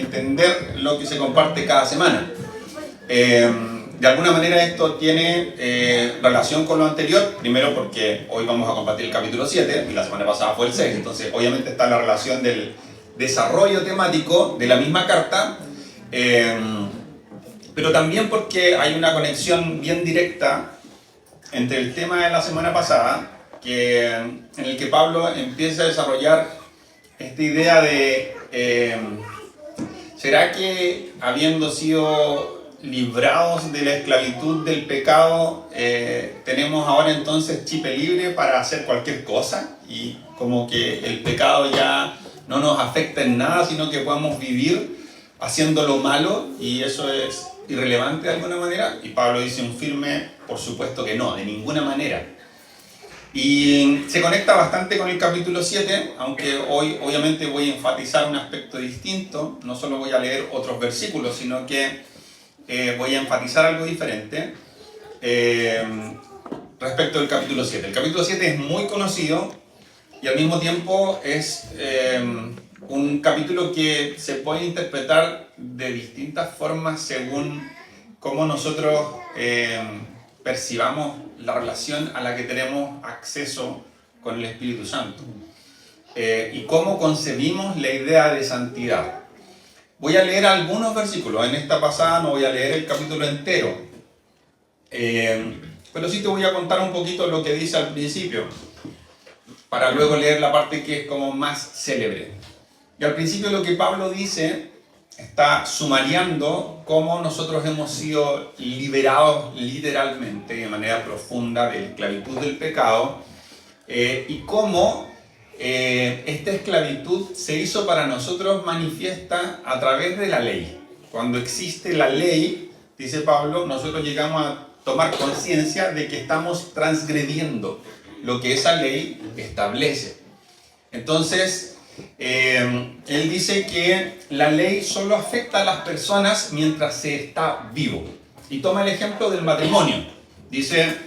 entender lo que se comparte cada semana. De alguna manera esto tiene relación con lo anterior, primero porque hoy vamos a compartir el capítulo 7 y la semana pasada fue el 6, entonces obviamente está la relación del desarrollo temático de la misma carta, pero también porque hay una conexión bien directa entre el tema de la semana pasada, en el que Pablo empieza a desarrollar esta idea de ¿será que habiendo sido librados de la esclavitud del pecado, tenemos ahora entonces chip libre para hacer cualquier cosa? Y como que el pecado ya no nos afecta en nada, sino que podemos vivir haciendo lo malo y eso es irrelevante de alguna manera. Y Pablo dice un firme, por supuesto que no, de ninguna manera. Y se conecta bastante con el capítulo 7, aunque hoy obviamente voy a enfatizar un aspecto distinto. No solo voy a leer otros versículos, sino que voy a enfatizar algo diferente respecto del capítulo 7. El capítulo 7 es muy conocido y al mismo tiempo es un capítulo que se puede interpretar de distintas formas según cómo nosotros percibamos la relación a la que tenemos acceso con el Espíritu Santo y cómo concebimos la idea de santidad. Voy a leer algunos versículos. En esta pasada no voy a leer el capítulo entero, pero sí te voy a contar un poquito lo que dice al principio, para luego leer la parte que es como más célebre. Y al principio lo que Pablo dice está sumariando cómo nosotros hemos sido liberados literalmente, de manera profunda, de la esclavitud del pecado, y cómo esta esclavitud se hizo para nosotros manifiesta a través de la ley. Cuando existe la ley, dice Pablo, nosotros llegamos a tomar conciencia de que estamos transgrediendo lo que esa ley establece. Entonces, él dice que la ley solo afecta a las personas mientras se está vivo. Y toma el ejemplo del matrimonio. Dice,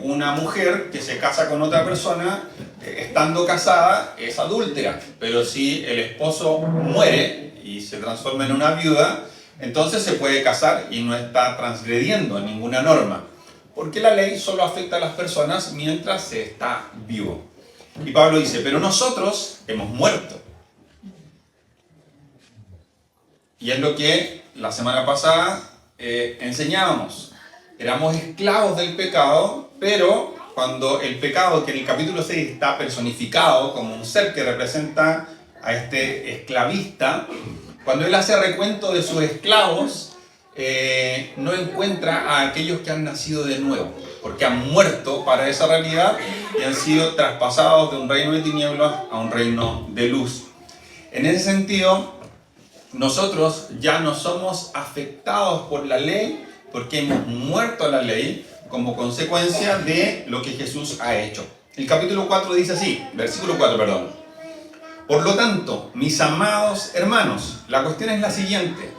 una mujer que se casa con otra persona, estando casada, es adúltera. Pero si el esposo muere y se transforma en una viuda, entonces se puede casar y no está transgrediendo ninguna norma. Porque la ley solo afecta a las personas mientras se está vivo. Y Pablo dice, pero nosotros hemos muerto. Y es lo que la semana pasada enseñábamos. Éramos esclavos del pecado, pero cuando el pecado, que en el capítulo 6 está personificado como un ser que representa a este esclavista, cuando él hace recuento de sus esclavos, no encuentra a aquellos que han nacido de nuevo, porque han muerto para esa realidad y han sido traspasados de un reino de tinieblas a un reino de luz. En ese sentido, nosotros ya no somos afectados por la ley porque hemos muerto a la ley como consecuencia de lo que Jesús ha hecho. El capítulo 4 dice así, versículo 4, perdón. Por lo tanto, mis amados hermanos, la cuestión es la siguiente.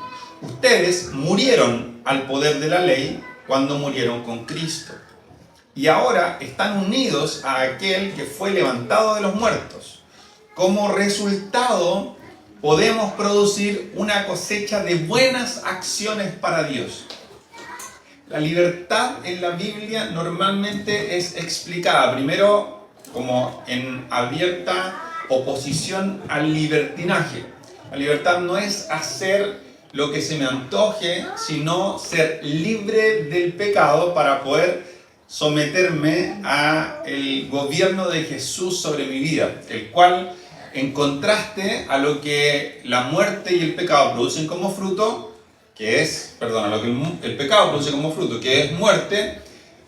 Ustedes murieron al poder de la ley cuando murieron con Cristo. Y ahora están unidos a aquel que fue levantado de los muertos. Como resultado, podemos producir una cosecha de buenas acciones para Dios. La libertad en la Biblia normalmente es explicada primero como en abierta oposición al libertinaje. La libertad no es hacer lo que se me antoje, sino ser libre del pecado para poder someterme al gobierno de Jesús sobre mi vida, el cual, en contraste a lo que la muerte y el pecado producen como fruto, a lo que el pecado produce como fruto, que es muerte,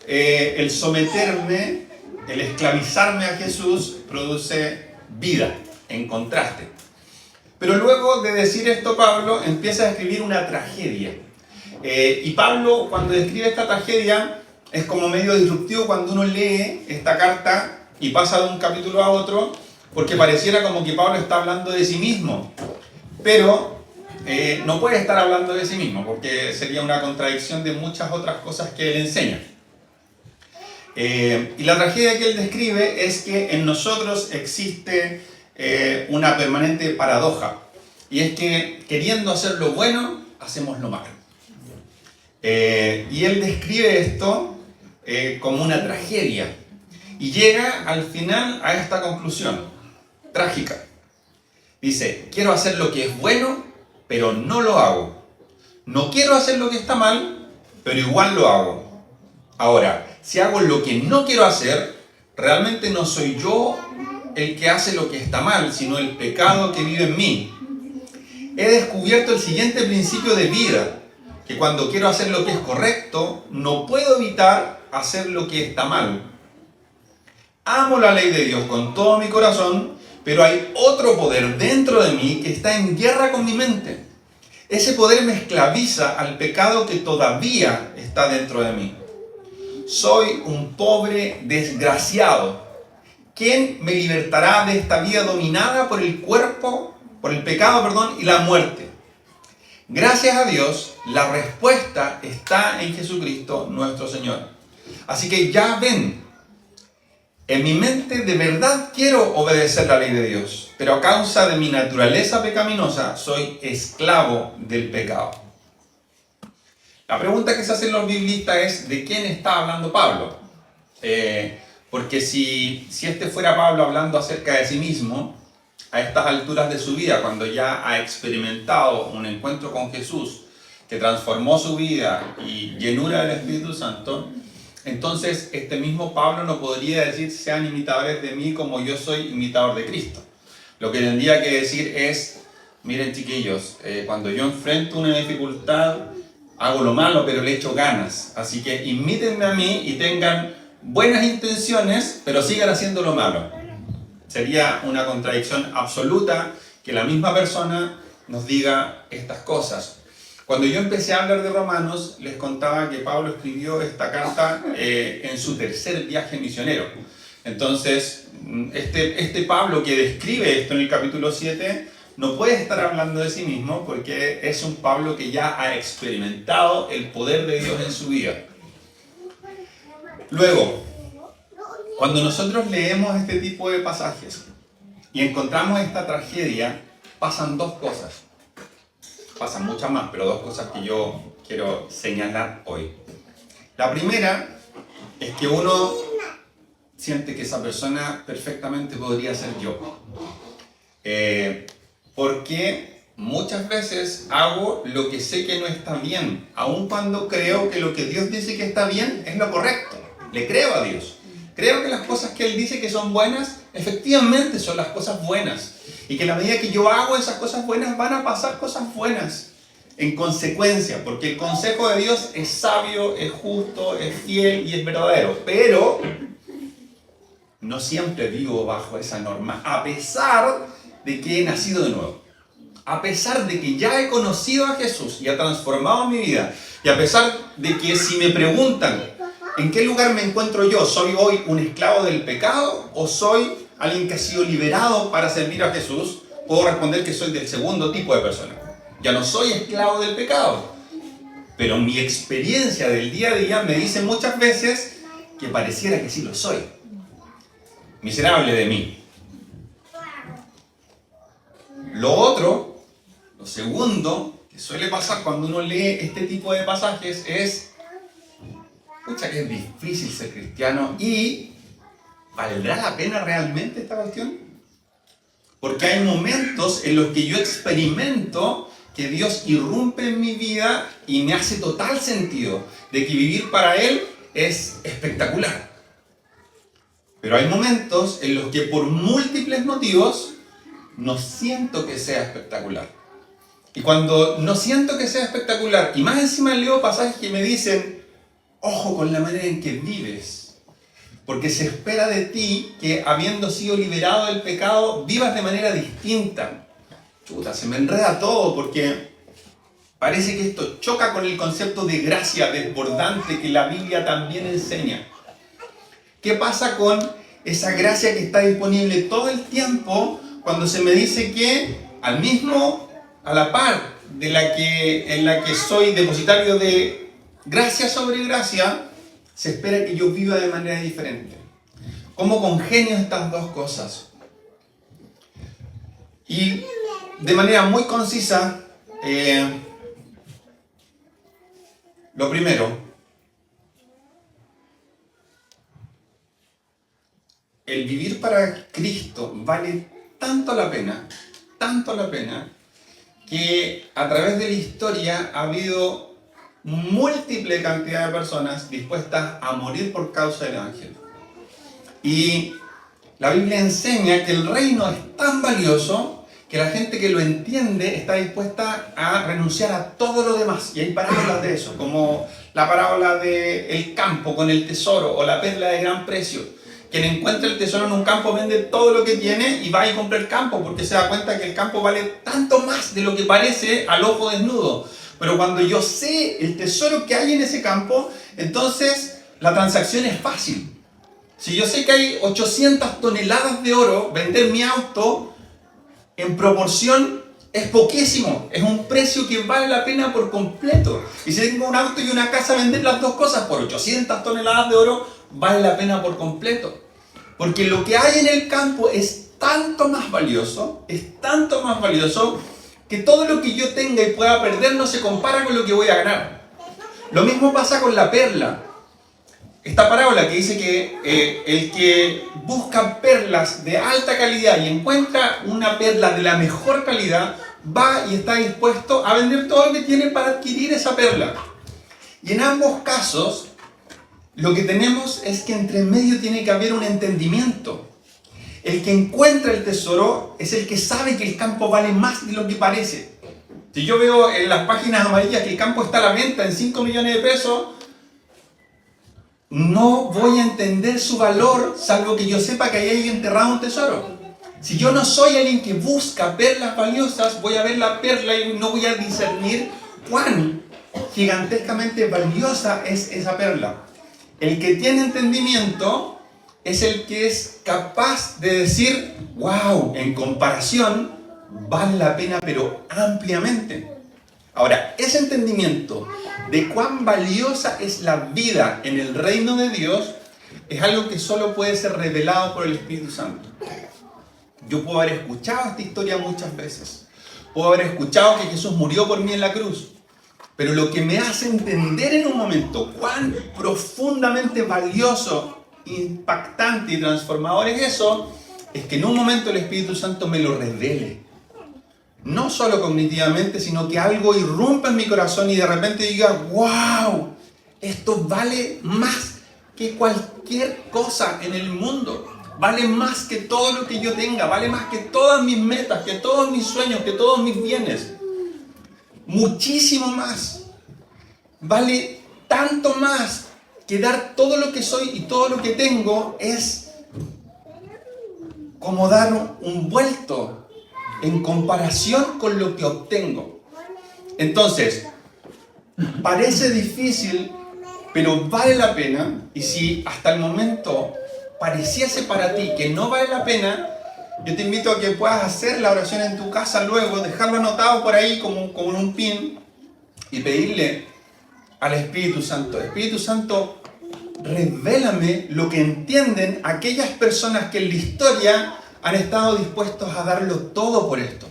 el someterme, el esclavizarme a Jesús produce vida, en contraste. Pero luego de decir esto, Pablo empieza a escribir una tragedia. Y Pablo, cuando describe esta tragedia, es como medio disruptivo cuando uno lee esta carta y pasa de un capítulo a otro, porque pareciera como que Pablo está hablando de sí mismo. Pero no puede estar hablando de sí mismo, porque sería una contradicción de muchas otras cosas que él enseña. Y la tragedia que él describe es que en nosotros existe una permanente paradoja. Y es que queriendo hacer lo bueno, hacemos lo malo. Y él describe esto como una tragedia. Y llega al final a esta conclusión trágica. Dice, quiero hacer lo que es bueno, pero no lo hago. No quiero hacer lo que está mal, pero igual lo hago. Ahora, si hago lo que no quiero hacer, realmente no soy yo el que hace lo que está mal, sino el pecado que vive en mí. He descubierto el siguiente principio de vida, que cuando quiero hacer lo que es correcto, no puedo evitar hacer lo que está mal. Amo la ley de Dios con todo mi corazón, pero hay otro poder dentro de mí que está en guerra con mi mente. Ese poder me esclaviza al pecado que todavía está dentro de mí. Soy un pobre desgraciado. ¿Quién me libertará de esta vida dominada por el pecado, y la muerte? Gracias a Dios, la respuesta está en Jesucristo nuestro Señor. Así que ya ven, en mi mente de verdad quiero obedecer la ley de Dios, pero a causa de mi naturaleza pecaminosa soy esclavo del pecado. La pregunta que se hacen los biblistas es, ¿de quién está hablando Pablo? Porque si este fuera Pablo hablando acerca de sí mismo, a estas alturas de su vida, cuando ya ha experimentado un encuentro con Jesús que transformó su vida y llenura del Espíritu Santo, entonces este mismo Pablo no podría decir sean imitadores de mí como yo soy imitador de Cristo. Lo que tendría que decir es, miren chiquillos, cuando yo enfrento una dificultad, hago lo malo pero le echo ganas. Así que imítenme a mí y tengan buenas intenciones, pero sigan haciendo lo malo. Sería una contradicción absoluta que la misma persona nos diga estas cosas. Cuando yo empecé a hablar de Romanos, les contaba que Pablo escribió esta carta en su tercer viaje misionero. Entonces, este Pablo que describe esto en el capítulo 7, no puede estar hablando de sí mismo porque es un Pablo que ya ha experimentado el poder de Dios en su vida. Luego, cuando nosotros leemos este tipo de pasajes y encontramos esta tragedia, pasan dos cosas. Pasan muchas más, pero dos cosas que yo quiero señalar hoy. La primera es que uno siente que esa persona perfectamente podría ser yo. Porque muchas veces hago lo que sé que no está bien, aun cuando creo que lo que Dios dice que está bien es lo correcto. Le creo a Dios. Creo que las cosas que Él dice que son buenas, efectivamente son las cosas buenas. Y que en la medida que yo hago esas cosas buenas, van a pasar cosas buenas en consecuencia. Porque el consejo de Dios es sabio, es justo, es fiel y es verdadero. Pero no siempre vivo bajo esa norma, a pesar de que he nacido de nuevo. A pesar de que ya he conocido a Jesús y ha transformado mi vida. Y a pesar de que si me preguntan, ¿en qué lugar me encuentro yo? ¿Soy hoy un esclavo del pecado o soy alguien que ha sido liberado para servir a Jesús? Puedo responder que soy del segundo tipo de persona. Ya no soy esclavo del pecado. Pero mi experiencia del día a día me dice muchas veces que pareciera que sí lo soy. Miserable de mí. Lo segundo, que suele pasar cuando uno lee este tipo de pasajes es, pucha, que es difícil ser cristiano y ¿valdrá la pena realmente esta cuestión? Porque hay momentos en los que yo experimento que Dios irrumpe en mi vida y me hace total sentido de que vivir para Él es espectacular. Pero hay momentos en los que por múltiples motivos no siento que sea espectacular. Y cuando no siento que sea espectacular, y más encima leo pasajes que me dicen, ojo con la manera en que vives, porque se espera de ti que habiendo sido liberado del pecado, vivas de manera distinta. Chuta, se me enreda todo porque parece que esto choca con el concepto de gracia desbordante que la Biblia también enseña. ¿Qué pasa con esa gracia que está disponible todo el tiempo cuando se me dice que a la par en la que soy depositario de gracia sobre gracia, se espera que yo viva de manera diferente? ¿Cómo congenio estas dos cosas? Y de manera muy concisa, lo primero, el vivir para Cristo vale tanto la pena, que a través de la historia ha habido múltiple cantidad de personas dispuestas a morir por causa del Evangelio. Y la Biblia enseña que el reino es tan valioso que la gente que lo entiende está dispuesta a renunciar a todo lo demás. Y hay parábolas de eso, como la parábola del campo con el tesoro o la perla de gran precio. Quien encuentra el tesoro en un campo vende todo lo que tiene y va y compra el campo porque se da cuenta que el campo vale tanto más de lo que parece al ojo desnudo. Pero cuando yo sé el tesoro que hay en ese campo, entonces la transacción es fácil. Si yo sé que hay 800 toneladas de oro, vender mi auto en proporción es poquísimo. Es un precio que vale la pena por completo. Y si tengo un auto y una casa, vender las dos cosas por 800 toneladas de oro vale la pena por completo. Porque lo que hay en el campo es tanto más valioso, que todo lo que yo tenga y pueda perder no se compara con lo que voy a ganar. Lo mismo pasa con la perla. Esta parábola que dice que el que busca perlas de alta calidad y encuentra una perla de la mejor calidad, va y está dispuesto a vender todo lo que tiene para adquirir esa perla. Y en ambos casos, lo que tenemos es que entre medio tiene que haber un entendimiento. El que encuentra el tesoro es el que sabe que el campo vale más de lo que parece. Si yo veo en las páginas amarillas que el campo está a la venta en 5 millones de pesos, no voy a entender su valor, salvo que yo sepa que ahí hay enterrado un tesoro. Si yo no soy alguien que busca perlas valiosas, voy a ver la perla y no voy a discernir cuán gigantescamente valiosa es esa perla. El que tiene entendimiento es el que es capaz de decir, wow, en comparación, vale la pena, pero ampliamente. Ahora, ese entendimiento de cuán valiosa es la vida en el reino de Dios es algo que solo puede ser revelado por el Espíritu Santo. Yo puedo haber escuchado esta historia muchas veces. Puedo haber escuchado que Jesús murió por mí en la cruz. Pero lo que me hace entender en un momento cuán profundamente valioso, impactante y transformador es eso, es que en un momento el Espíritu Santo me lo revele. No solo cognitivamente, sino que algo irrumpa en mi corazón y de repente diga, wow, esto vale más que cualquier cosa en el mundo. Vale más que todo lo que yo tenga, vale más que todas mis metas, que todos mis sueños, que todos mis bienes. Muchísimo más. Vale tanto más que dar todo lo que soy y todo lo que tengo es como dar un vuelto en comparación con lo que obtengo. Entonces, parece difícil, pero vale la pena. Y si hasta el momento pareciese para ti que no vale la pena, yo te invito a que puedas hacer la oración en tu casa luego, dejarlo anotado por ahí como en un pin y pedirle al Espíritu Santo, Espíritu Santo, revélame lo que entienden aquellas personas que en la historia han estado dispuestos a darlo todo por esto.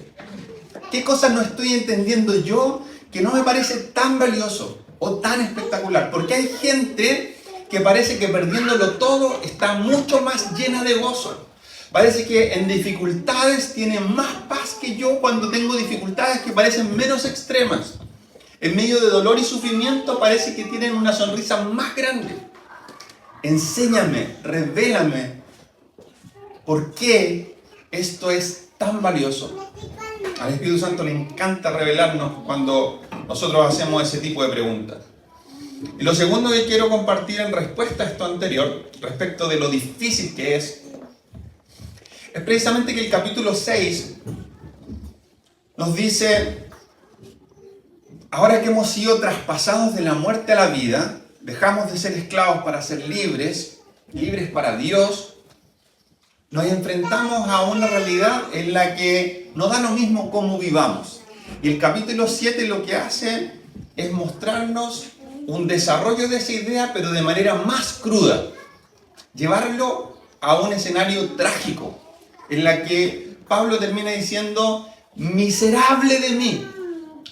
¿Qué cosas no estoy entendiendo yo que no me parece tan valioso o tan espectacular? Porque hay gente que parece que perdiéndolo todo está mucho más llena de gozo. Parece que en dificultades tiene más paz que yo cuando tengo dificultades que parecen menos extremas. En medio de dolor y sufrimiento parece que tienen una sonrisa más grande. Enséñame, revélame por qué esto es tan valioso. Al Espíritu Santo le encanta revelarnos cuando nosotros hacemos ese tipo de preguntas. Y lo segundo que quiero compartir en respuesta a esto anterior, respecto de lo difícil que es precisamente que el capítulo 6 nos dice: ahora que hemos sido traspasados de la muerte a la vida, dejamos de ser esclavos para ser libres, libres para Dios, nos enfrentamos a una realidad en la que no da lo mismo cómo vivamos. Y el capítulo 7 lo que hace es mostrarnos un desarrollo de esa idea, pero de manera más cruda. Llevarlo a un escenario trágico, en la que Pablo termina diciendo: miserable de mí.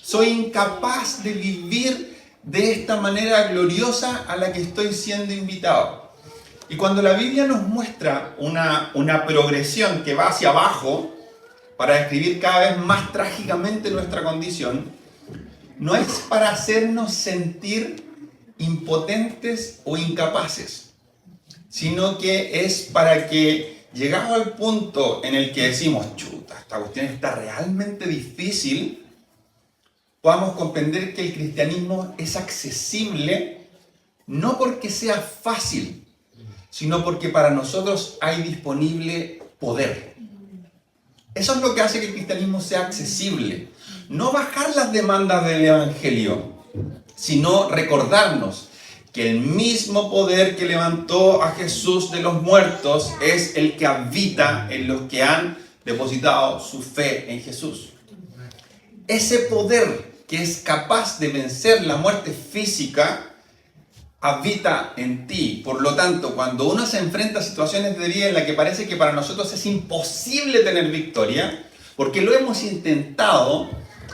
Soy incapaz de vivir de esta manera gloriosa a la que estoy siendo invitado. Y cuando la Biblia nos muestra una progresión que va hacia abajo para describir cada vez más trágicamente nuestra condición, no es para hacernos sentir impotentes o incapaces, sino que es para que, llegado al punto en el que decimos, chuta, esta cuestión está realmente difícil, podamos comprender que el cristianismo es accesible no porque sea fácil, sino porque para nosotros hay disponible poder. Eso es lo que hace que el cristianismo sea accesible. No bajar las demandas del Evangelio, sino recordarnos que el mismo poder que levantó a Jesús de los muertos es el que habita en los que han depositado su fe en Jesús. Ese poder que es capaz de vencer la muerte física habita en ti. Por lo tanto, cuando uno se enfrenta a situaciones de vida en las que parece que para nosotros es imposible tener victoria, porque lo hemos intentado,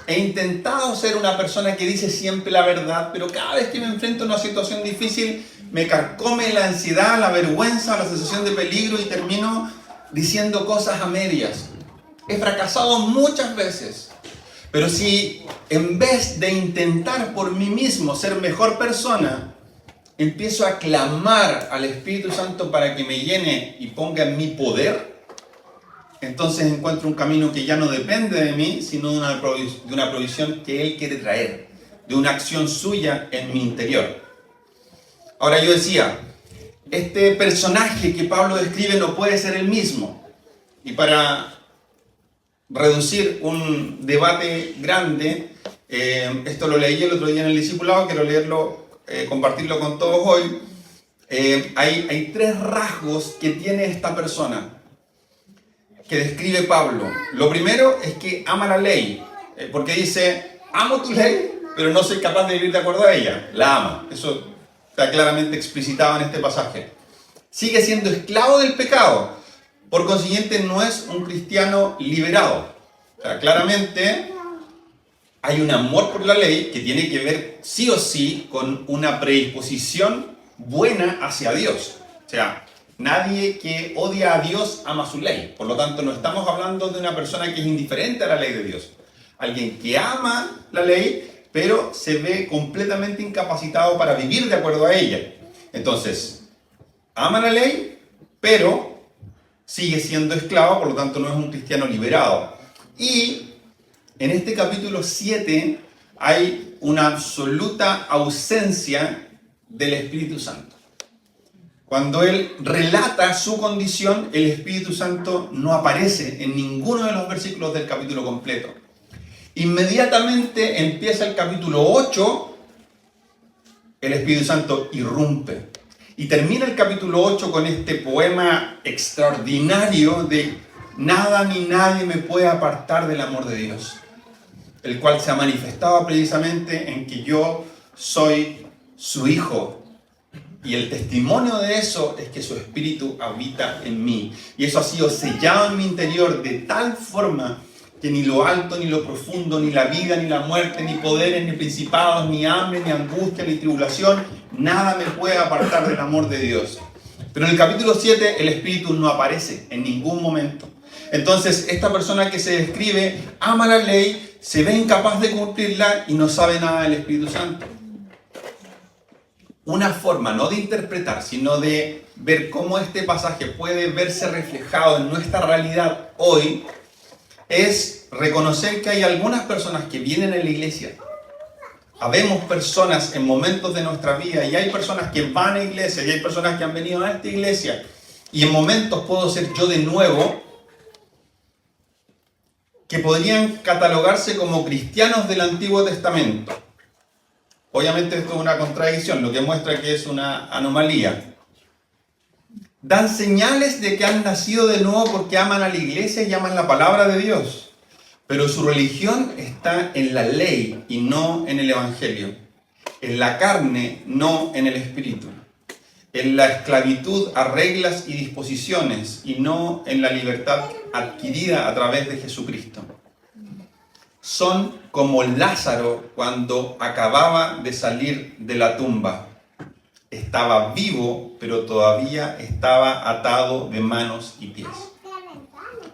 he intentado ser una persona que dice siempre la verdad, pero cada vez que me enfrento a una situación difícil, me carcome la ansiedad, la vergüenza, la sensación de peligro y termino diciendo cosas a medias. He fracasado muchas veces. Pero si en vez de intentar por mí mismo ser mejor persona, empiezo a clamar al Espíritu Santo para que me llene y ponga en mi poder, entonces encuentro un camino que ya no depende de mí, sino de una provisión que Él quiere traer, de una acción suya en mi interior. Ahora yo decía, este personaje que Pablo describe no puede ser el mismo. Y para reducir un debate grande, esto lo leí el otro día en el discipulado, quiero leerlo, compartirlo con todos hoy. Hay tres rasgos que tiene esta persona que describe Pablo. Lo primero es que ama la ley, porque dice, amo tu ley, pero no soy capaz de vivir de acuerdo a ella. La ama, eso está claramente explicitado en este pasaje. Sigue siendo esclavo del pecado. Por consiguiente, no es un cristiano liberado. O sea, claramente hay un amor por la ley que tiene que ver sí o sí con una predisposición buena hacia Dios. O sea, nadie que odia a Dios ama su ley. Por lo tanto, no estamos hablando de una persona que es indiferente a la ley de Dios. Alguien que ama la ley, pero se ve completamente incapacitado para vivir de acuerdo a ella. Entonces, ama la ley, pero sigue siendo esclavo, por lo tanto no es un cristiano liberado. Y en este capítulo 7 hay una absoluta ausencia del Espíritu Santo. Cuando él relata su condición, el Espíritu Santo no aparece en ninguno de los versículos del capítulo completo. Inmediatamente empieza el capítulo 8, el Espíritu Santo irrumpe. Y termina el capítulo 8 con este poema extraordinario de nada ni nadie me puede apartar del amor de Dios, el cual se ha manifestado precisamente en que yo soy su hijo. Y el testimonio de eso es que su espíritu habita en mí. Y eso ha sido sellado en mi interior de tal forma que ni lo alto, ni lo profundo, ni la vida, ni la muerte, ni poderes, ni principados, ni hambre, ni angustia, ni tribulación, nada me puede apartar del amor de Dios. Pero en el capítulo 7 el Espíritu no aparece en ningún momento. Entonces esta persona que se describe ama la ley, se ve incapaz de cumplirla y no sabe nada del Espíritu Santo. Una forma no de interpretar, sino de ver cómo este pasaje puede verse reflejado en nuestra realidad hoy, es reconocer que hay algunas personas que vienen a la iglesia. Habemos personas en momentos de nuestra vida y hay personas que van a iglesia y hay personas que han venido a esta iglesia y en momentos puedo ser yo de nuevo, que podrían catalogarse como cristianos del Antiguo Testamento. Obviamente esto es una contradicción, lo que muestra que es una anomalía. Dan señales de que han nacido de nuevo porque aman a la iglesia y aman la palabra de Dios. Pero su religión está en la ley y no en el evangelio. En la carne, no en el espíritu. En la esclavitud a reglas y disposiciones y no en la libertad adquirida a través de Jesucristo. son como Lázaro cuando acababa de salir de la tumba. Estaba vivo, pero todavía estaba atado de manos y pies.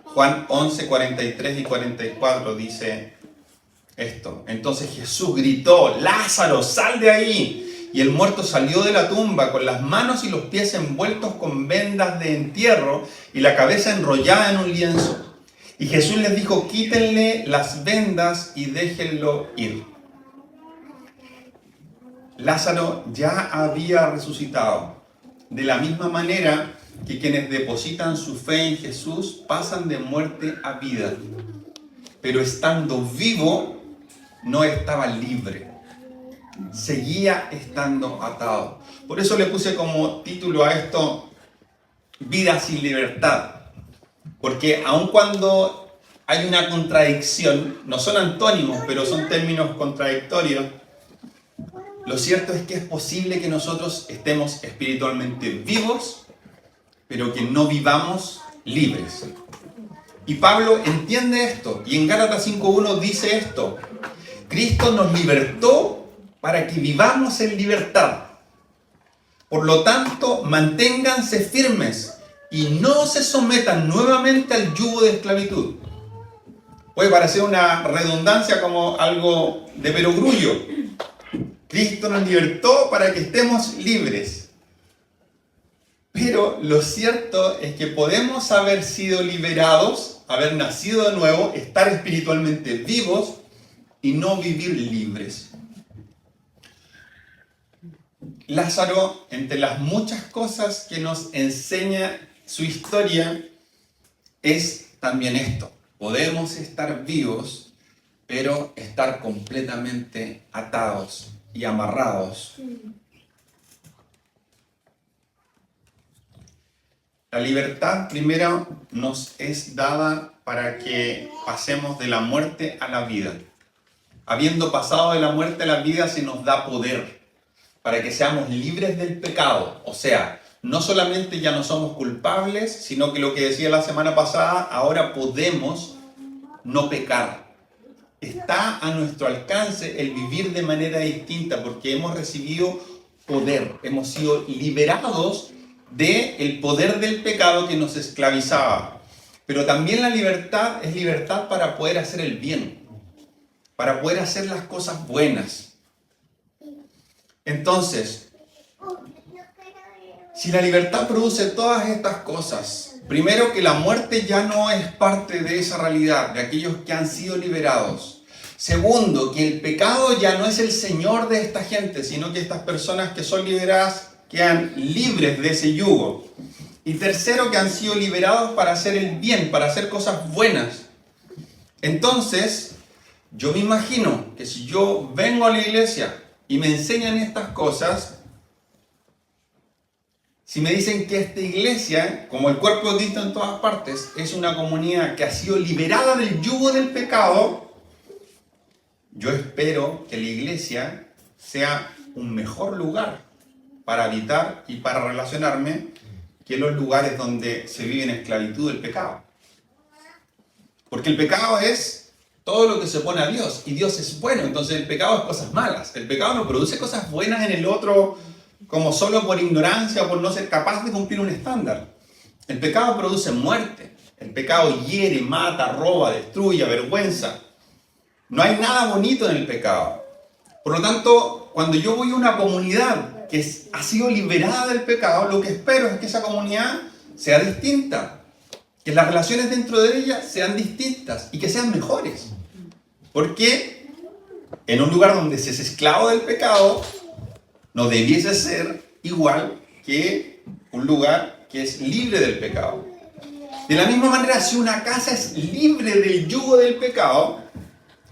Juan 11, 43 y 44 dice esto. Entonces Jesús gritó: Lázaro, sal de ahí. Y el muerto salió de la tumba con las manos y los pies envueltos con vendas de entierro y la cabeza enrollada en un lienzo. Y Jesús les dijo: quítenle las vendas y déjenlo ir. Lázaro ya había resucitado. De la misma manera que quienes depositan su fe en Jesús pasan de muerte a vida. Pero estando vivo, no estaba libre. Seguía estando atado. Por eso le puse como título a esto: Vida sin libertad. Porque aun cuando hay una contradicción, no son antónimos, pero son términos contradictorios, lo cierto es que es posible que nosotros estemos espiritualmente vivos, pero que no vivamos libres. Y Pablo entiende esto, y en Gálatas 5:1 dice esto: Cristo nos libertó para que vivamos en libertad. Por lo tanto, manténganse firmes y no se sometan nuevamente al yugo de esclavitud. Puede parecer una redundancia como algo de perogrullo. Cristo nos libertó para que estemos libres. Pero lo cierto es que podemos haber sido liberados, haber nacido de nuevo, estar espiritualmente vivos y no vivir libres. Lázaro, entre las muchas cosas que nos enseña su historia, es también esto: podemos estar vivos, pero estar completamente atados y amarrados. La libertad primero nos es dada para que pasemos de la muerte a la vida. Habiendo pasado de la muerte a la vida, se nos da poder para que seamos libres del pecado. O sea, no solamente ya no somos culpables, sino que lo que decía la semana pasada, ahora podemos no pecar. Está a nuestro alcance el vivir de manera distinta porque hemos recibido poder, hemos sido liberados del poder del pecado que nos esclavizaba. Pero también la libertad es libertad para poder hacer el bien, para poder hacer las cosas buenas. Entonces, si la libertad produce todas estas cosas, primero, que la muerte ya no es parte de esa realidad, de aquellos que han sido liberados. Segundo, que el pecado ya no es el señor de esta gente, sino que estas personas que son liberadas quedan libres de ese yugo. Y tercero, que han sido liberados para hacer el bien, para hacer cosas buenas. Entonces, yo me imagino que si yo vengo a la iglesia y me enseñan estas cosas, si me dicen que esta iglesia, como el cuerpo de Cristo en todas partes, es una comunidad que ha sido liberada del yugo del pecado, yo espero que la iglesia sea un mejor lugar para habitar y para relacionarme que los lugares donde se vive en esclavitud del pecado. Porque el pecado es todo lo que se opone a Dios, y Dios es bueno, entonces el pecado es cosas malas. El pecado no produce cosas buenas en el otro, como solo por ignorancia o por no ser capaz de cumplir un estándar. El pecado produce muerte. El pecado hiere, mata, roba, destruye, avergüenza. No hay nada bonito en el pecado. Por lo tanto, cuando yo voy a una comunidad que ha sido liberada del pecado, lo que espero es que esa comunidad sea distinta. Que las relaciones dentro de ella sean distintas y que sean mejores. Porque en un lugar donde se es esclavo del pecado, no debiese ser igual que un lugar que es libre del pecado. De la misma manera, si una casa es libre del yugo del pecado,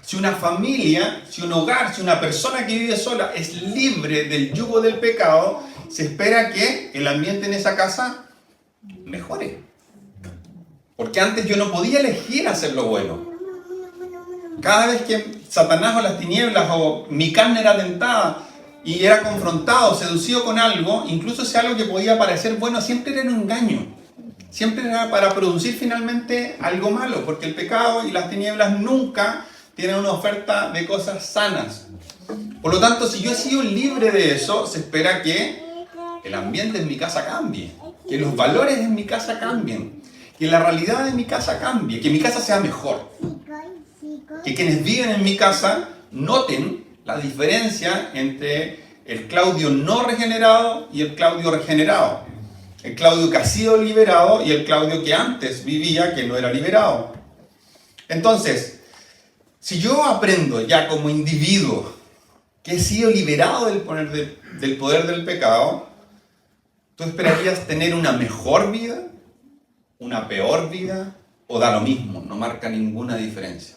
si una familia, si un hogar, si una persona que vive sola es libre del yugo del pecado, se espera que el ambiente en esa casa mejore. Porque antes yo no podía elegir hacer lo bueno. Cada vez que Satanás o las tinieblas o mi carne era tentada y era confrontado, seducido con algo, incluso si algo que podía parecer bueno, siempre era un engaño. Siempre era para producir finalmente algo malo, porque el pecado y las tinieblas nunca tienen una oferta de cosas sanas. Por lo tanto, si yo he sido libre de eso, se espera que el ambiente en mi casa cambie, que los valores en mi casa cambien, que la realidad de mi casa cambie, que mi casa sea mejor. Que quienes viven en mi casa noten la diferencia entre el Claudio no regenerado y el Claudio regenerado. El Claudio que ha sido liberado y el Claudio que antes vivía que no era liberado. Entonces, si yo aprendo ya como individuo que he sido liberado del poder del pecado, ¿tú esperarías tener una mejor vida, una peor vida o da lo mismo? No marca ninguna diferencia.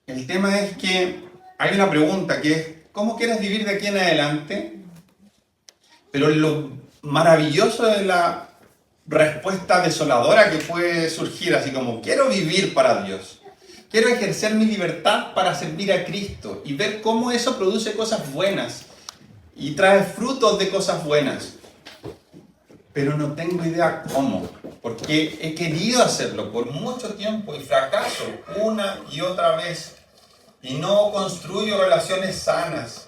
El tema es que hay una pregunta que es, ¿cómo quieres vivir de aquí en adelante? Pero lo maravilloso de la respuesta desoladora que puede surgir, así como, quiero vivir para Dios. Quiero ejercer mi libertad para servir a Cristo y ver cómo eso produce cosas buenas y trae frutos de cosas buenas. Pero no tengo idea cómo, porque he querido hacerlo por mucho tiempo y fracaso una y otra vez. Y no construyo relaciones sanas,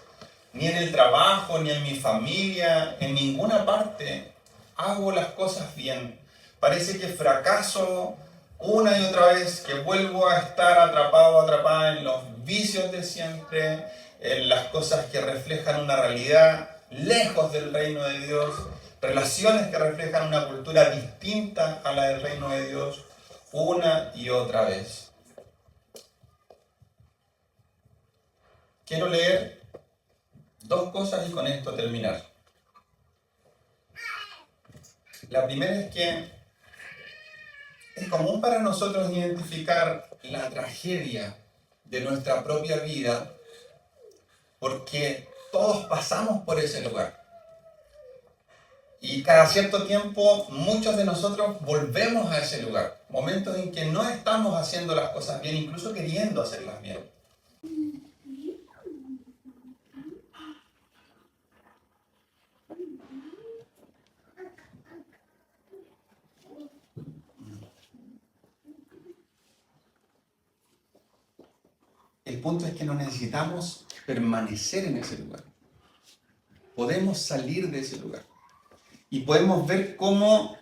ni en el trabajo, ni en mi familia, en ninguna parte hago las cosas bien. Parece que fracaso una y otra vez, que vuelvo a estar atrapado, atrapada en los vicios de siempre, en las cosas que reflejan una realidad lejos del reino de Dios, relaciones que reflejan una cultura distinta a la del reino de Dios, una y otra vez. Quiero leer dos cosas y con esto terminar. La primera es que es común para nosotros identificar la tragedia de nuestra propia vida porque todos pasamos por ese lugar. Y cada cierto tiempo muchos de nosotros volvemos a ese lugar. Momentos en que no estamos haciendo las cosas bien, incluso queriendo hacerlas bien. El punto es que no necesitamos permanecer en ese lugar. Podemos salir de ese lugar. Y podemos ver cómo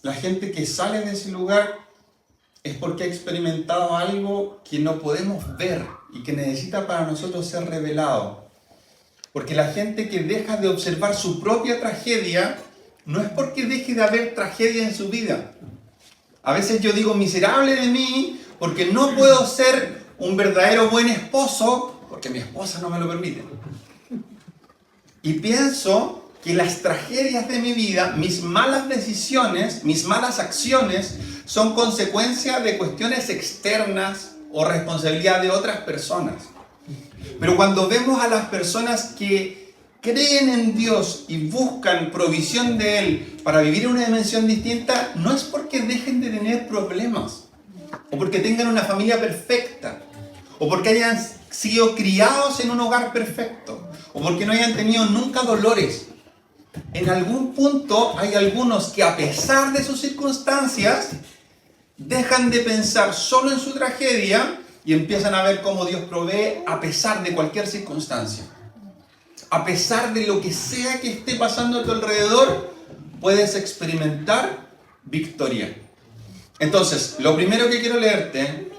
la gente que sale de ese lugar es porque ha experimentado algo que no podemos ver y que necesita para nosotros ser revelado. Porque la gente que deja de observar su propia tragedia no es porque deje de haber tragedia en su vida. A veces yo digo, miserable de mí, porque no puedo ser un verdadero buen esposo, porque mi esposa no me lo permite. Y pienso que las tragedias de mi vida, mis malas decisiones, mis malas acciones, son consecuencia de cuestiones externas o responsabilidad de otras personas. Pero cuando vemos a las personas que creen en Dios y buscan provisión de Él para vivir en una dimensión distinta, no es porque dejen de tener problemas, o porque tengan una familia perfecta, o porque hayan sido criados en un hogar perfecto, o porque no hayan tenido nunca dolores. En algún punto hay algunos que, a pesar de sus circunstancias, dejan de pensar solo en su tragedia y empiezan a ver cómo Dios provee a pesar de cualquier circunstancia. A pesar de lo que sea que esté pasando a tu alrededor, puedes experimentar victoria. Entonces, lo primero que quiero leerte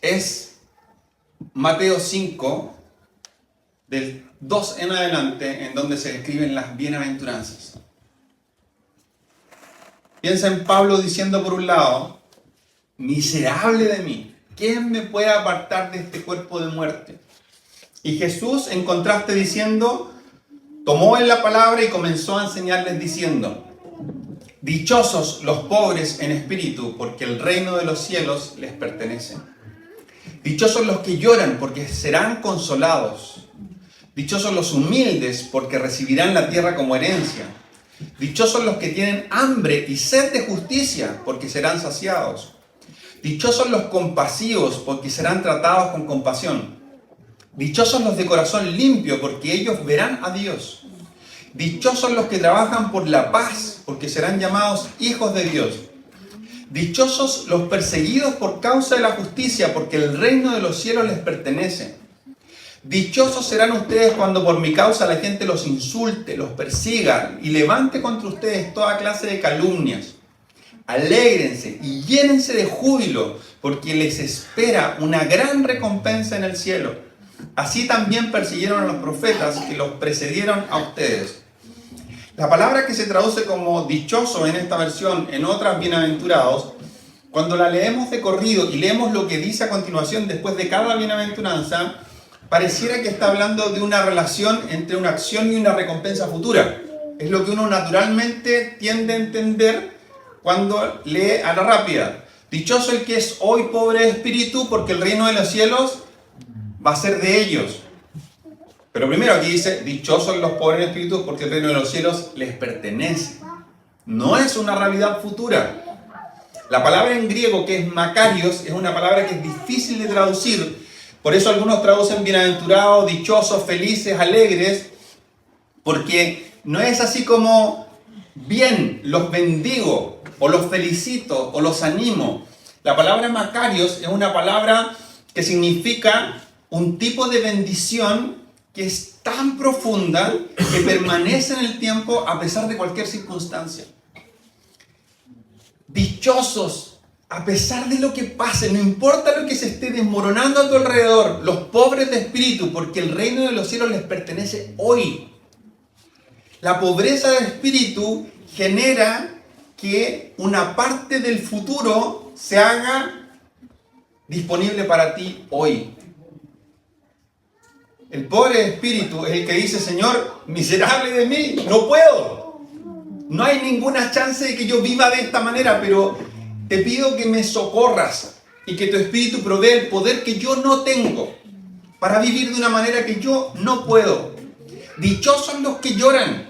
es Mateo 5, del 2 en adelante, en donde se describen las bienaventuranzas. Piensa en Pablo diciendo por un lado, miserable de mí, ¿quién me puede apartar de este cuerpo de muerte? Y Jesús, en contraste, diciendo, tomó él la palabra y comenzó a enseñarles diciendo, dichosos los pobres en espíritu, porque el reino de los cielos les pertenece. Dichosos los que lloran, porque serán consolados. Dichosos los humildes, porque recibirán la tierra como herencia. Dichosos los que tienen hambre y sed de justicia, porque serán saciados. Dichosos los compasivos, porque serán tratados con compasión. Dichosos los de corazón limpio, porque ellos verán a Dios. Dichosos los que trabajan por la paz, porque serán llamados hijos de Dios. Dichosos los perseguidos por causa de la justicia, porque el reino de los cielos les pertenece. Dichosos serán ustedes cuando por mi causa la gente los insulte, los persiga y levante contra ustedes toda clase de calumnias. Alégrense y llénense de júbilo, porque les espera una gran recompensa en el cielo. Así también persiguieron a los profetas que los precedieron a ustedes. La palabra que se traduce como dichoso en esta versión, en otras bienaventurados, cuando la leemos de corrido y leemos lo que dice a continuación después de cada bienaventuranza, pareciera que está hablando de una relación entre una acción y una recompensa futura. Es lo que uno naturalmente tiende a entender cuando lee a la rápida. Dichoso el que es hoy pobre de espíritu, porque el reino de los cielos va a ser de ellos. Pero primero aquí dice, dichosos los pobres de espíritu, porque el reino de los cielos les pertenece. No es una realidad futura. La palabra en griego que es makarios es una palabra que es difícil de traducir. Por eso algunos traducen bienaventurados, dichosos, felices, alegres, porque no es así como bien, los bendigo, o los felicito, o los animo. La palabra makarios es una palabra que significa un tipo de bendición que es tan profunda que permanece en el tiempo a pesar de cualquier circunstancia. Dichosos, a pesar de lo que pase, no importa lo que se esté desmoronando a tu alrededor, los pobres de espíritu, porque el reino de los cielos les pertenece hoy. La pobreza de espíritu genera que una parte del futuro se haga disponible para ti hoy. El pobre de espíritu es el que dice, Señor, miserable de mí, no puedo. No hay ninguna chance de que yo viva de esta manera, pero te pido que me socorras y que tu espíritu provee el poder que yo no tengo para vivir de una manera que yo no puedo. Dichosos los que lloran,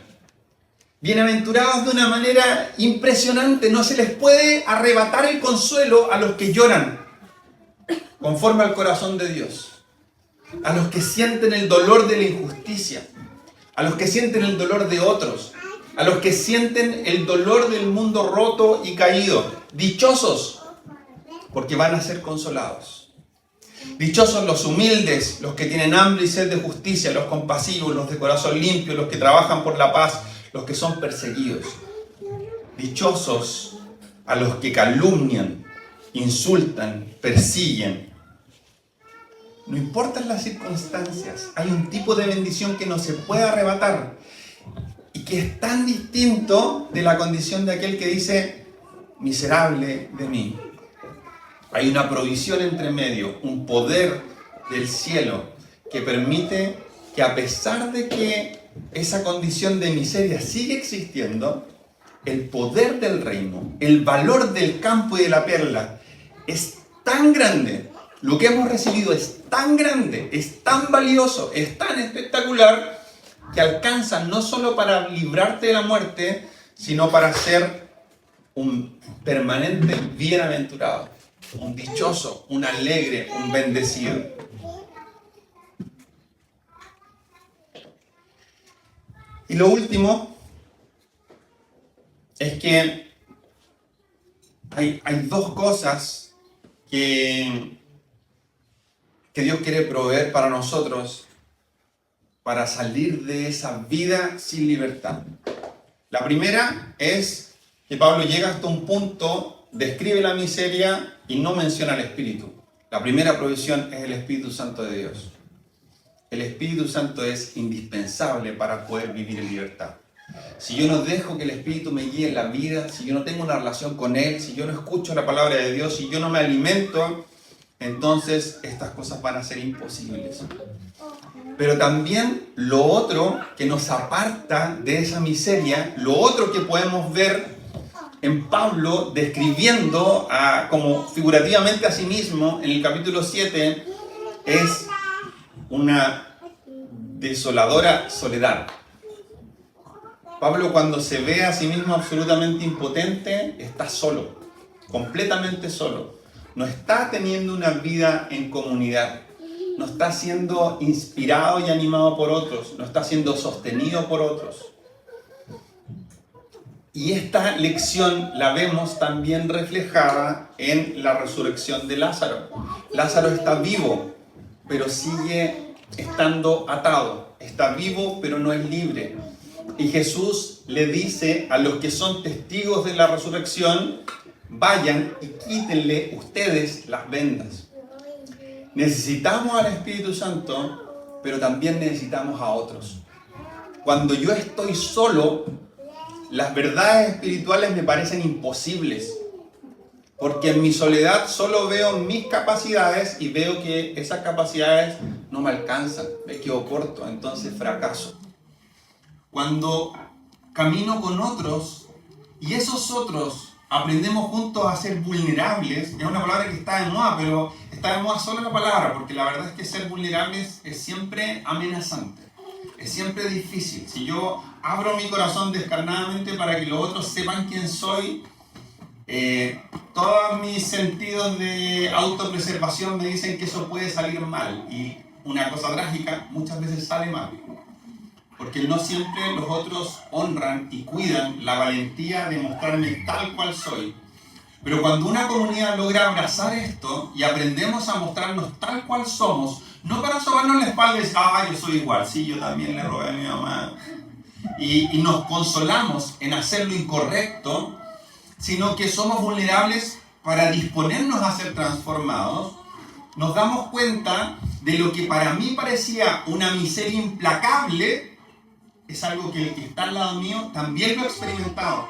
bienaventurados de una manera impresionante. No se les puede arrebatar el consuelo a los que lloran conforme al corazón de Dios. A los que sienten el dolor de la injusticia, a los que sienten el dolor de otros, a los que sienten el dolor del mundo roto y caído. Dichosos, porque van a ser consolados. Dichosos los humildes, los que tienen hambre y sed de justicia, los compasivos, los de corazón limpio, los que trabajan por la paz, los que son perseguidos. Dichosos a los que calumnian, insultan, persiguen. No importan las circunstancias, hay un tipo de bendición que no se puede arrebatar y que es tan distinto de la condición de aquel que dice, miserable de mí. Hay una provisión entre medio, un poder del cielo que permite que a pesar de que esa condición de miseria sigue existiendo, el poder del reino, el valor del campo y de la perla es tan grande. Lo que hemos recibido es tan grande, es tan valioso, es tan espectacular, que alcanza no solo para librarte de la muerte, sino para ser un permanente bienaventurado, un dichoso, un alegre, un bendecido. Y lo último es que hay dos cosas que Dios quiere proveer para nosotros para salir de esa vida sin libertad. La primera es que Pablo llega hasta un punto, describe la miseria y no menciona al Espíritu. La primera provisión es el Espíritu Santo de Dios. El Espíritu Santo es indispensable para poder vivir en libertad. Si yo no dejo que el Espíritu me guíe en la vida, si yo no tengo una relación con Él, si yo no escucho la palabra de Dios, si yo no me alimento, entonces estas cosas van a ser imposibles. Pero también lo otro que nos aparta de esa miseria, lo otro que podemos ver en Pablo describiendo como figurativamente a sí mismo en el capítulo 7, es una desoladora soledad. Pablo, cuando se ve a sí mismo absolutamente impotente, está solo, completamente solo. No está teniendo una vida en comunidad, no está siendo inspirado y animado por otros, no está siendo sostenido por otros. Y esta lección la vemos también reflejada en la resurrección de Lázaro. Lázaro está vivo, pero sigue estando atado. Está vivo, pero no es libre. Y Jesús le dice a los que son testigos de la resurrección, vayan y quítenle ustedes las vendas. Necesitamos al Espíritu Santo, pero también necesitamos a otros. Cuando yo estoy solo, las verdades espirituales me parecen imposibles, porque en mi soledad solo veo mis capacidades y veo que esas capacidades no me alcanzan, me quedo corto, entonces fracaso. Cuando camino con otros y esos otros aprendemos juntos a ser vulnerables, es una palabra que está de moda, pero está de moda solo la palabra, porque la verdad es que ser vulnerables es siempre amenazante. Es siempre difícil. Si yo abro mi corazón descarnadamente para que los otros sepan quién soy, todos mis sentidos de autopreservación me dicen que eso puede salir mal. Y una cosa trágica, muchas veces sale mal. Porque no siempre los otros honran y cuidan la valentía de mostrarme tal cual soy. Pero cuando una comunidad logra abrazar esto y aprendemos a mostrarnos tal cual somos, no para sobarnos la espalda y decir, yo soy igual, sí, yo también le robé a mi mamá. Y nos consolamos en hacer lo incorrecto, sino que somos vulnerables para disponernos a ser transformados. Nos damos cuenta de lo que para mí parecía una miseria implacable, es algo que el que está al lado mío también lo ha experimentado,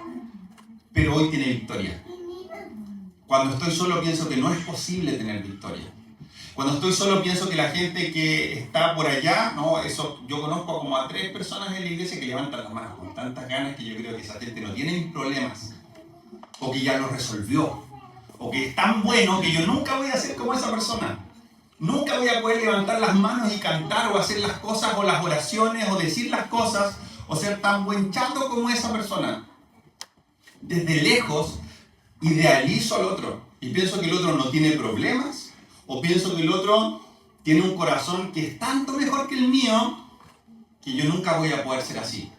pero hoy tiene victoria. Cuando estoy solo pienso que no es posible tener victoria. Cuando estoy solo pienso que la gente que está por allá, yo conozco como a 3 personas en la iglesia que levantan las manos con tantas ganas que yo creo que esa gente no tiene problemas, o que ya lo resolvió, o que es tan bueno que yo nunca voy a ser como esa persona. Nunca voy a poder levantar las manos y cantar o hacer las cosas o las oraciones o decir las cosas o ser tan buen chato como esa persona. Desde lejos idealizo al otro y pienso que el otro no tiene problemas, o pienso que el otro tiene un corazón que es tanto mejor que el mío que yo nunca voy a poder ser así.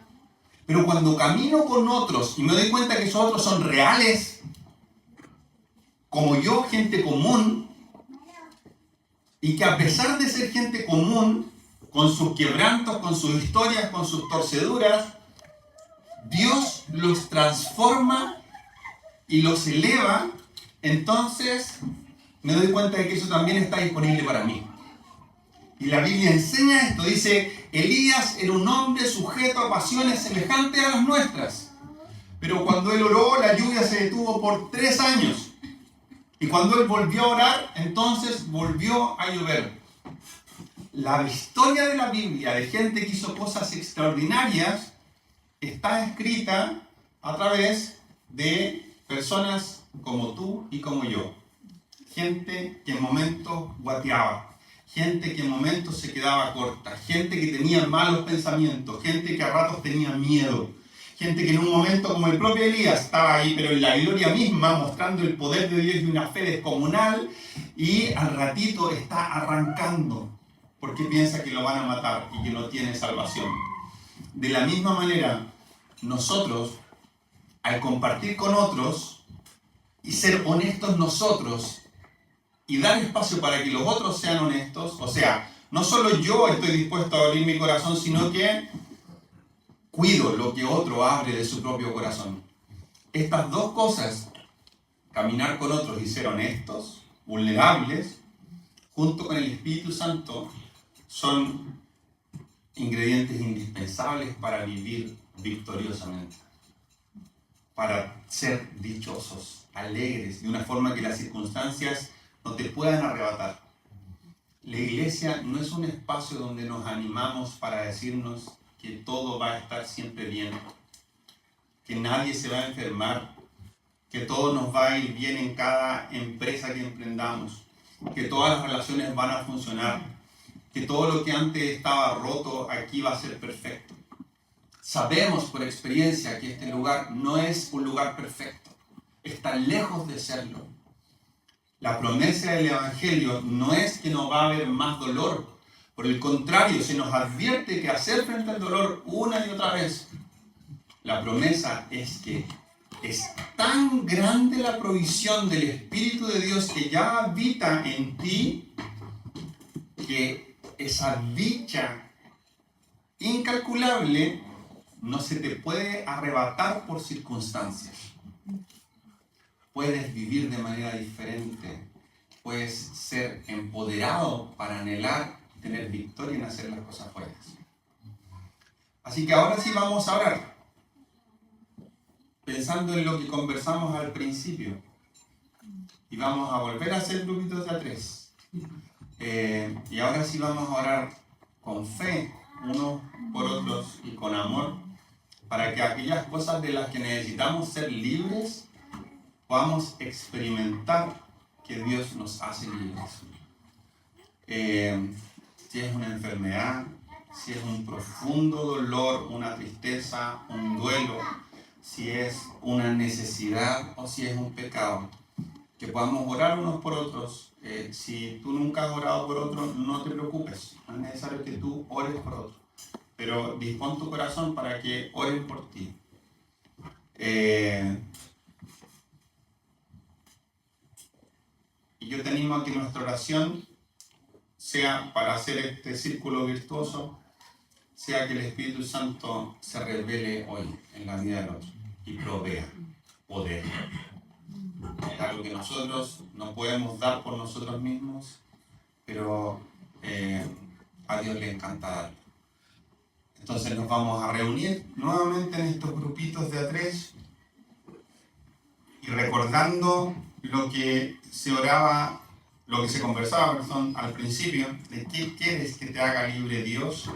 Pero cuando camino con otros y me doy cuenta que esos otros son reales, como yo, gente común, y que a pesar de ser gente común, con sus quebrantos, con sus historias, con sus torceduras, Dios los transforma y los eleva, entonces me doy cuenta de que eso también está disponible para mí. Y la Biblia enseña esto, dice, Elías era un hombre sujeto a pasiones semejantes a las nuestras, pero cuando él oró, la lluvia se detuvo por 3 años. Y cuando él volvió a orar, entonces volvió a llover. La historia de la Biblia de gente que hizo cosas extraordinarias está escrita a través de personas como tú y como yo. Gente que en momentos guateaba, gente que en momentos se quedaba corta, gente que tenía malos pensamientos, gente que a ratos tenía miedo, gente que en un momento como el propio Elías estaba ahí, pero en la gloria misma, mostrando el poder de Dios y una fe descomunal, y al ratito está arrancando porque piensa que lo van a matar y que no tiene salvación. De la misma manera, nosotros, al compartir con otros y ser honestos nosotros y dar espacio para que los otros sean honestos, o sea, no solo yo estoy dispuesto a abrir mi corazón, sino que cuido lo que otro abre de su propio corazón. Estas dos cosas, caminar con otros y ser honestos, vulnerables, junto con el Espíritu Santo, son ingredientes indispensables para vivir victoriosamente, para ser dichosos, alegres, de una forma que las circunstancias no te puedan arrebatar. La iglesia no es un espacio donde nos animamos para decirnos que todo va a estar siempre bien, que nadie se va a enfermar, que todo nos va a ir bien en cada empresa que emprendamos, que todas las relaciones van a funcionar, que todo lo que antes estaba roto aquí va a ser perfecto. Sabemos por experiencia que este lugar no es un lugar perfecto, está lejos de serlo. La promesa del Evangelio no es que no va a haber más dolor, por el contrario, se nos advierte que hacer frente al dolor una y otra vez. La promesa es que Es tan grande la provisión del Espíritu de Dios que ya habita en ti, que esa dicha incalculable no se te puede arrebatar por circunstancias. Puedes vivir de manera diferente, puedes ser empoderado para anhelar tener victoria en hacer las cosas buenas. Así que ahora sí vamos a orar, pensando en lo que conversamos al principio, y vamos a volver a hacer grupitos de a 3. Y ahora sí vamos a orar con fe, unos por otros y con amor, para que aquellas cosas de las que necesitamos ser libres, podamos experimentar que Dios nos hace libres. Si es una enfermedad, si es un profundo dolor, una tristeza, un duelo, si es una necesidad o si es un pecado, que podamos orar unos por otros. Si tú nunca has orado por otro, no te preocupes, no es necesario que tú ores por otro, pero dispón tu corazón para que oren por ti. Y yo te animo a que nuestra oración sea para hacer este círculo virtuoso, sea que el Espíritu Santo se revele hoy en la vida del otro y provea poder. Es algo que nosotros no podemos dar por nosotros mismos, pero a Dios le encanta darlo. Entonces nos vamos a reunir nuevamente en estos grupitos de a 3 y recordando lo que se oraba, lo que se conversaba, perdón, al principio, de qué quieres que te haga libre Dios.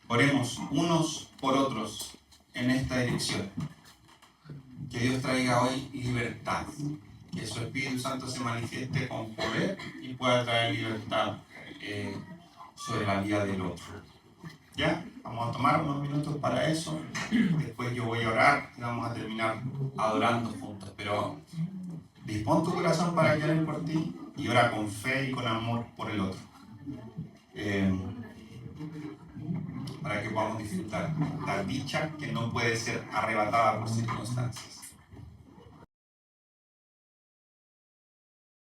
Oremos unos por otros en esta dirección. Que Dios traiga hoy libertad, que su Espíritu Santo se manifieste con poder y pueda traer libertad sobre la vida del otro. ¿Ya? Vamos a tomar unos minutos para eso, después yo voy a orar y vamos a terminar adorando juntos, pero dispón tu corazón para que oren por ti y ora con fe y con amor por el otro, para que podamos disfrutar la dicha que no puede ser arrebatada por circunstancias.